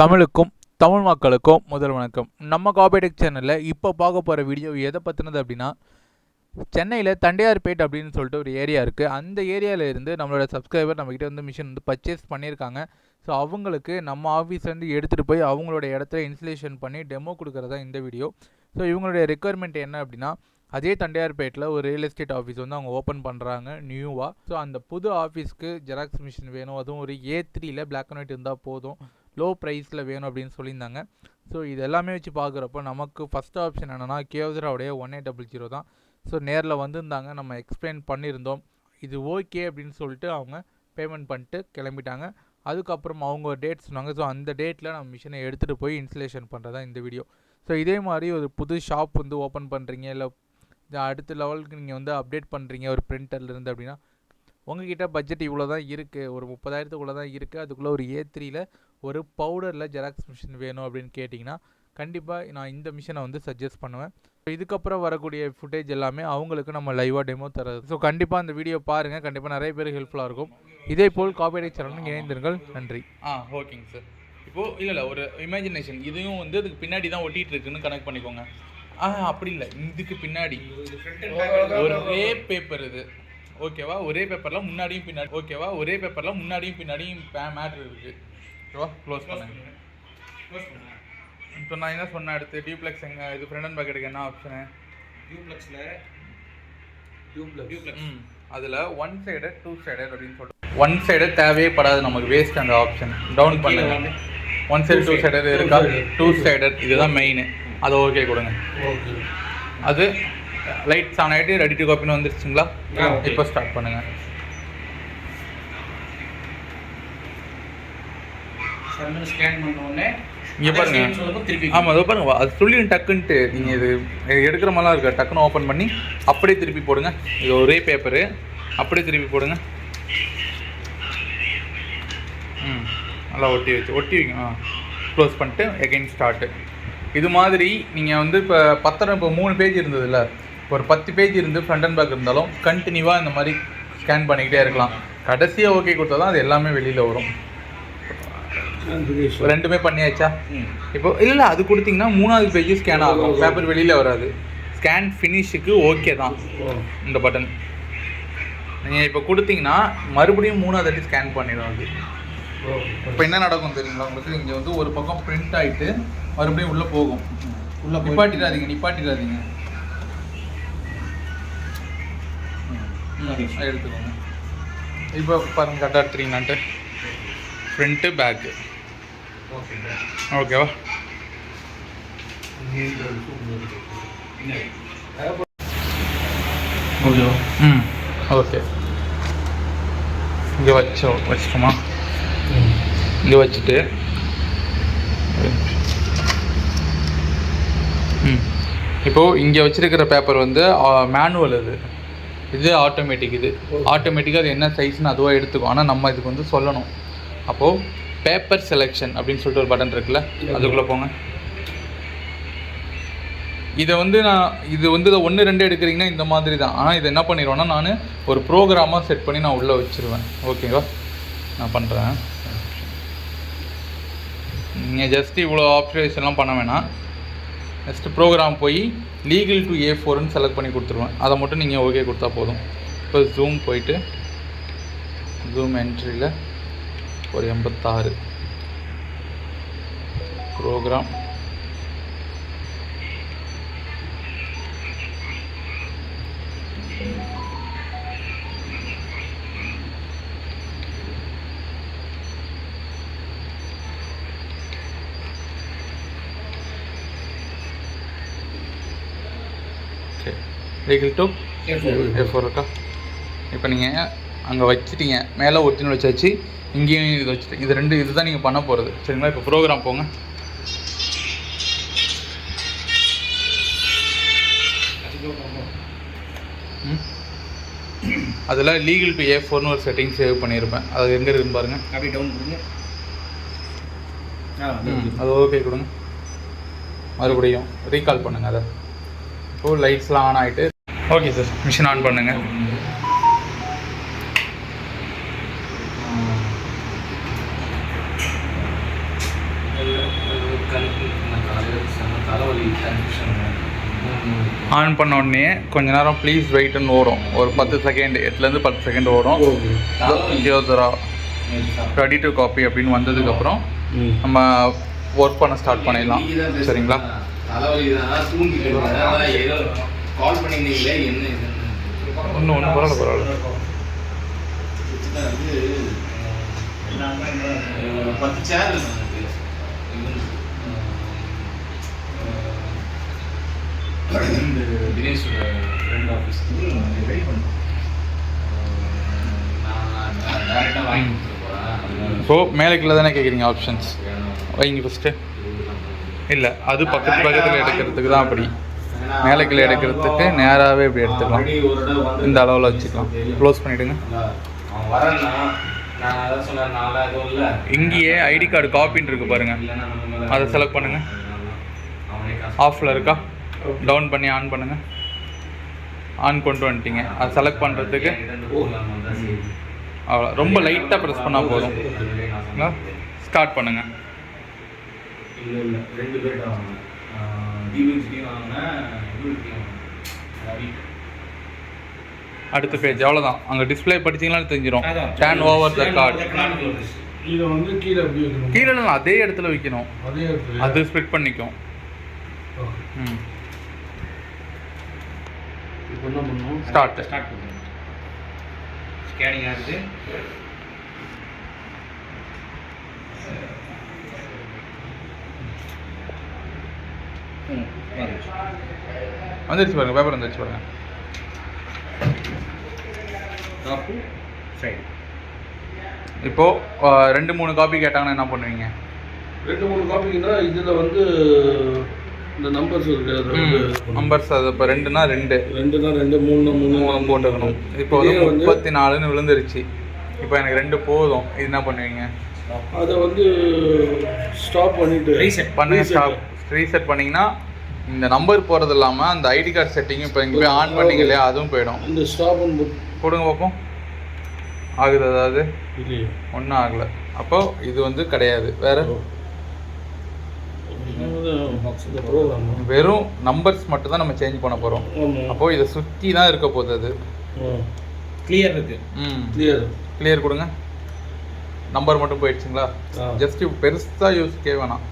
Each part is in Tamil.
தமிழுக்கும் தமிழ் மக்களுக்கும் முதல் வணக்கம். நம்ம காபேடெக் சேனலில் இப்போ பார்க்க போகிற வீடியோ எதை பற்றினது அப்படின்னா, சென்னையில் தண்டையார்பேட் அப்படின்னு சொல்லிட்டு ஒரு ஏரியா இருக்குது. அந்த ஏரியாவில் இருந்து நம்மளோட சப்ஸ்கிரைபர் நம்மக்கிட்ட வந்து மிஷின் வந்து பர்ச்சேஸ் பண்ணியிருக்காங்க. ஸோ அவங்களுக்கு நம்ம ஆஃபீஸ்லேருந்து எடுத்துகிட்டு போய் அவங்களோட இடத்துல இன்ஸ்டலேஷன் பண்ணி டெமோ கொடுக்குறதா இந்த வீடியோ. ஸோ இவங்களுடைய ரெக்குயர்மெண்ட் என்ன அப்படின்னா, அதே தண்டையார்பேட்டில் ஒரு ரியல் எஸ்டேட் ஆஃபீஸ் வந்து அவங்க ஓப்பன் பண்ணுறாங்க நியூவாக. ஸோ அந்த புது ஆஃபீஸ்க்கு ஜெராக்ஸ் மிஷின் வேணும், அதுவும் ஒரு A3 பிளாக் அண்ட் ஒயிட் இருந்தால் போதும், லோ ப்ரைஸில் வேணும் அப்படின்னு சொல்லியிருந்தாங்க. ஸோ இது எல்லாமே வச்சு பார்க்குறப்போ நமக்கு ஃபஸ்ட் ஆப்ஷன் என்னென்னா கியோசராவுடைய 1800 தான். ஸோ நேரில் வந்திருந்தாங்க, நம்ம எக்ஸ்பிளைன் பண்ணியிருந்தோம். இது ஓகே அப்படின்னு சொல்லிட்டு அவங்க பேமெண்ட் பண்ணிட்டு கிளம்பிட்டாங்க. அதுக்கப்புறம் அவங்க ஒரு டேட் சொன்னாங்க. ஸோ அந்த டேட்டில் நம்ம மிஷினை எடுத்துகிட்டு போய் இன்ஸ்டலேஷன் பண்ணுறதா இந்த வீடியோ. ஸோ இதே மாதிரி ஒரு புது ஷாப் வந்து ஓப்பன் பண்ணுறீங்க, இல்லை அடுத்த லெவலுக்கு நீங்கள் வந்து அப்டேட் பண்ணுறீங்க ஒரு பிரிண்டர்லேருந்து அப்படின்னா, உங்ககிட்ட பட்ஜெட் இவ்வளோ தான் இருக்குது, ஒரு 30,000 தான் இருக்குது, அதுக்குள்ளே ஒரு A3 ஒரு பவுடரில் ஜெராக்ஸ் மிஷின் வேணும் அப்படின்னு கேட்டிங்கன்னா கண்டிப்பாக நான் இந்த மிஷினை வந்து சஜஸ்ட் பண்ணுவேன். இதுக்கப்புறம் வரக்கூடிய ஃபுட்டேஜ் எல்லாமே அவங்களுக்கு நம்ம லைவாக டெமோ தரது. ஸோ கண்டிப்பாக அந்த வீடியோ பாருங்கள், கண்டிப்பாக நிறைய பேர் ஹெல்ப்ஃபுல்லாக இருக்கும். இதே போல் காபேடெக் சேனலுக்கு இணைந்திருங்கள். நன்றி. ஓகேங்க சார். இப்போது இல்லை ஒரு இமேஜினேஷன் இதுவும் வந்து அதுக்கு பின்னாடி தான் ஒட்டிகிட்டு இருக்குன்னு கனெக்ட் பண்ணிக்கோங்க. அப்படி இல்லை, இதுக்கு பின்னாடி ஒரே பேப்பர் இது ஓகேவா, ஒரே பேப்பரில் முன்னாடியும் பின்னாடி ஓகேவா, ஒரே பேப்பரில் முன்னாடியும் பின்னாடியும் மேட்ரு இருக்குது ஓகேவா. க்ளோஸ் பண்ணுங்க. இப்போ நான் என்ன சொன்னேன், அடுத்து டியூப்ளெக்ஸ் எங்கே இது ஃப்ரண்ட் அண்ட் பேக் எடுக்க என்ன ஆப்ஷனு? அதில் ஒன் சைடு டூ சைடு அப்படின்னு சொல்லிட்டு ஒன் சைடு தேவையே படாது நமக்கு, வேஸ்ட் அந்த ஆப்ஷன். டவுன் பண்ணுங்க. ஒன் சைடு டூ சைடு இருக்கா, டூ சைடு இதுதான் மெயின், அது ஓகே கொடுங்க. அது லைட்ஸ் ஆன் ஆகிட்டு ரெடி டு காப்பின்னு வந்துருச்சுங்களா? இப்போ ஸ்டார்ட் பண்ணுங்கள். இங்கே பாருங்க. ஆமாம், அதை பாருங்க, அது சொல்லி டக்குன்ட்டு நீங்கள் இது எடுக்கிற மாதிரிலாம் இருக்கா, டக்குன்னு ஓப்பன் பண்ணி அப்படியே திருப்பி போடுங்க. இது ஒரே பேப்பரு, அப்படியே திருப்பி போடுங்க. நல்லா ஒட்டி வைங்க. க்ளோஸ் பண்ணிட்டு எகைன் ஸ்டார்ட்டு. இது மாதிரி நீங்கள் வந்து இப்போ இப்போ 3 பேஜ் இருந்ததில்ல, ஒரு 10 பேஜ் இருந்து ஃப்ரண்ட் அண்ட் பேக் இருந்தாலும் கண்டினியூவாக இந்த மாதிரி ஸ்கேன் பண்ணிக்கிட்டே இருக்கலாம். கடைசியாக ஓகே கொடுத்தா தான் அது எல்லாமே வெளியில் வரும். ரெண்டுமே பண்ணியாச்சா? இப்போ இல்லை, அது கொடுத்தீங்கன்னா 3வது பேஜ் ஸ்கேன் ஆகும், பேப்பர் வெளியில் வராது. ஸ்கேன் ஃபினிஷுக்கு ஓகே தான் இந்த பட்டன். நீங்கள் இப்போ கொடுத்தீங்கன்னா மறுபடியும் 3வது தாட்டி ஸ்கேன் பண்ணிடும் அது. இப்போ என்ன நடக்கும் தெரியுங்களா உங்களுக்கு? இங்கே வந்து ஒரு பக்கம் பிரிண்ட் ஆகிட்டு மறுபடியும் உள்ளே போகும். நிப்பாட்டிடாதீங்க எடுத்துக்கோங்க. இப்போ பாருங்கள், கரெக்டாக எடுத்துறீங்களான்ட்டு ஃப்ரண்ட்டு பேக்கு ஓகேவா? ஓகேவா? ஓகே. இங்கே வச்சிட்டோமா? இங்கே வச்சுட்டு இப்போது இங்கே வச்சுருக்கிற பேப்பர் வந்து மேனுவல், இது ஆட்டோமேட்டிக். இது ஆட்டோமேட்டிக்காக அது என்ன சைஸ்ன்னு அதுவாக எடுத்துக்கும். ஆனால் நம்ம இதுக்கு வந்து சொல்லணும். அப்போது பேப்பர் செலெக்ஷன் அப்படின்னு சொல்லிட்டு ஒரு பட்டன் இருக்குல்ல, அதுக்குள்ளே போங்க. இதை வந்து இது 1 2 எடுக்கிறீங்கன்னா இந்த மாதிரி தான். ஆனால் இதை என்ன பண்ணிடுவேன்னா, நான் ஒரு ப்ரோக்ராமாக செட் பண்ணி நான் உள்ளே வச்சுருவேன். ஓகேவா? நான் பண்ணுறேன். நீங்கள் ஜஸ்ட்டு இவ்வளோ ஆப்ரேஷன்லாம் பண்ண வேணாம். நெக்ஸ்ட்டு ப்ரோக்ராம் போய் லீகல் டு A4ன்னு செலக்ட் பண்ணி கொடுத்துருவேன். அதை மட்டும் நீங்கள் ஓகே கொடுத்தா போதும். இப்போ ஜூம் போயிட்டு ஜூம் என்ட்ரியில் ஒரு 86 ப்ரோக்ராம். லீகல் டு A4 இருக்கா? இப்போ நீங்கள் அங்கே வச்சுட்டீங்க, மேலே ஒரிஜினல் வச்சாச்சு, இங்கேயும் இது வச்சுட்டு, இது 2 இது தான் நீங்கள் பண்ண போகிறது. சரிங்களா? இப்போ ப்ரோக்ராம் போங்க. அதில் லீகல் டு A4ன்னு ஒரு செட்டிங் சேவ் பண்ணியிருப்பேன். அது எங்கே இருக்குன்னு பாருங்கள். அப்படியே டவுன் கொடுங்க. அது ஓகே கொடுங்க. மறுபடியும் ரீகால் பண்ணுங்கள். அதை இப்போ லைட்ஸ்லாம் ஆன் ஆகிட்டு ஓகே சார், மிஷின் ஆன் பண்ணுங்கள். ஆன் பண்ண உடனே கொஞ்ச நேரம் ப்ளீஸ் வெயிட்னு ஓடும். ஒரு 10 செகண்ட் 8லேருந்து 10 செகண்ட் ஓடும். ஜோதரா ரெடி டு காப்பி அப்படின்னு வந்ததுக்கப்புறம் நம்ம ஒர்க் பண்ண ஸ்டார்ட் பண்ணிடலாம். சரிங்களா? ஒன்றும் பரவாயில்ல. 10 சேர் தினேஷோட ஃப்ரெண்ட் ஆஃபீஸ்க்கு ரெடி பண்ணுறோம். நான் டேரெக்டாக வாங்கி கொடுத்துருப்பேன். ஸோ மேலே கீழே தானே கேட்குறீங்க ஆப்ஷன்ஸ்? வைங்க ஃபஸ்ட்டு. இல்லை, அது பக்கத்தில் எடுக்கிறதுக்கு தான். அப்படி மேலே கீழே எடுக்கிறதுக்கு நேராகவே இப்படி எடுத்துக்கலாம். இந்த அளவில் வச்சுக்கலாம். க்ளோஸ் பண்ணிவிடுங்க. இங்கேயே ஐடி கார்டு காப்பின்னு இருக்குது பாருங்கள், அதை செலக்ட் பண்ணுங்கள். ஆஃபில் இருக்கா? டவுன் பண்ணி ஆன் பண்ணுங்கள். ஆன் கொண்டு வந்துட்டீங்க. அதை செலக்ட் பண்ணுறதுக்கு அவ்வளோ, ரொம்ப லைட்டாக ப்ரெஸ் பண்ணால் போதும். ஸ்டார்ட் பண்ணுங்கள். அடுத்த பேஜ் அவ்வளோதான். அங்கே டிஸ்பிளே படிச்சிங்களான்னு தெரிஞ்சிடும். Turn over the card. இதை வந்து கீழே அதே இடத்துல வைக்கணும். அது ஸ்ப்ளிட் பண்ணிக்கும். ஸ்டார்ட் பண்ணுங்க. ஸ்கேனிங் ஆகுது. வந்துருச்சு பாருங்க, பேப்பர் வந்துருச்சு பாருங்க. இப்போ 2-3 காப்பி கேட்டாங்கன்னா என்ன பண்ணுவீங்க? 2-3 காப்பிங்கன்னா இதில் வந்து இந்த நம்பர்ஸ் இருக்கு. நம்பர்ஸ் அது இப்போ 2னா 2, 3 போட்டுக்கணும். இப்போ வந்து 34ன்னு விழுந்துருச்சு. இப்போ எனக்கு 2 போதும். இது என்ன பண்ணுவீங்க? அதை வந்து ஸ்டாப் பண்ணிட்டு ரீசெட் பண்ணுங்க. ரீசெட் பண்ணிங்கன்னா இந்த நம்பர் போகிறது இல்லாமல் அந்த ஐடி கார்டு செட்டிங்கும் இப்போ இங்கே போய் ஆன் பண்ணிங்க இல்லையா, அதுவும் போயிடும். இந்த ஸ்டாப் கொடுங்க பார்ப்போம். ஆகுது? அதாவது இல்லையா, ஒன்றும் ஆகலை. அப்போ இது வந்து கிடையாது. வேறு வெறும் நம்பர்ஸ் மட்டும் தான் நம்ம சேஞ்ச் பண்ண போகிறோம். அப்போது இதை சுற்றி தான் இருக்க போகுது. அது கிளியர் இருக்கு. கிளியர் கொடுங்க. நம்பர் மட்டும் போயிடுச்சுங்களா? ஜஸ்ட் பெருசாக யூஸ்க்கே வேணாம்.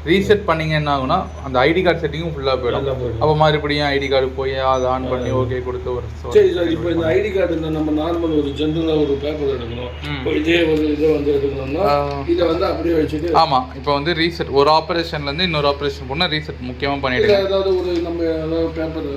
ரீசெட் பண்ணிங்க என்ன ஆகுனா அந்த ஐடி கார்டு செட்டிங்கும் ஃபுல்லாக போயிடும். அப்போ மறுபடியும் ஐடி கார்டு போய் அதை ஆன் பண்ணி ஓகே கொடுத்து ஒரு சரி சார். இப்போ இந்த ஐடி கார்டு நம்ம நார்மல் ஒரு ஜென்ரலாக ஒரு பேப்பர் எடுக்கணும். இப்போ இதே ஒரு இதை வந்து எடுக்கணும்னா இதை வந்து அப்படியே வச்சுட்டு. ஆமாம், இப்போ வந்து ரீசெட் ஒரு ஆப்ரேஷன்லேருந்து இன்னொரு ஆப்ரேஷன் போனால் ரீசெட் முக்கியமாக பண்ணிவிடுங்க. ஏதாவது ஒரு நம்ம ஏதாவது பேப்பர்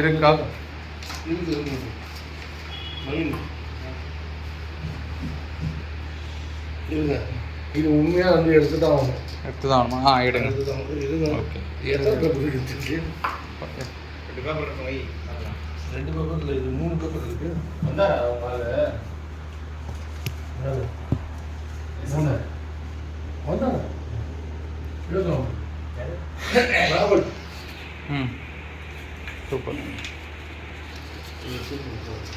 இருக்கா? இருங்க, இது உண்மையாக வந்து எடுத்து தான் ஆகணும். எடுத்து தான் ஆகணுமா? எடுங்க. ஓகே. எத்தனை பேப்பர் இருக்குது? ஓகே, 2 பேப்பர் வை. 2 பேப்பர் இல்லை, இது 3 பேப்பர் இருக்குது. வந்தா அவங்க வந்தாங்க எழுதணும். ம், சூப்பர். சூப்பர்.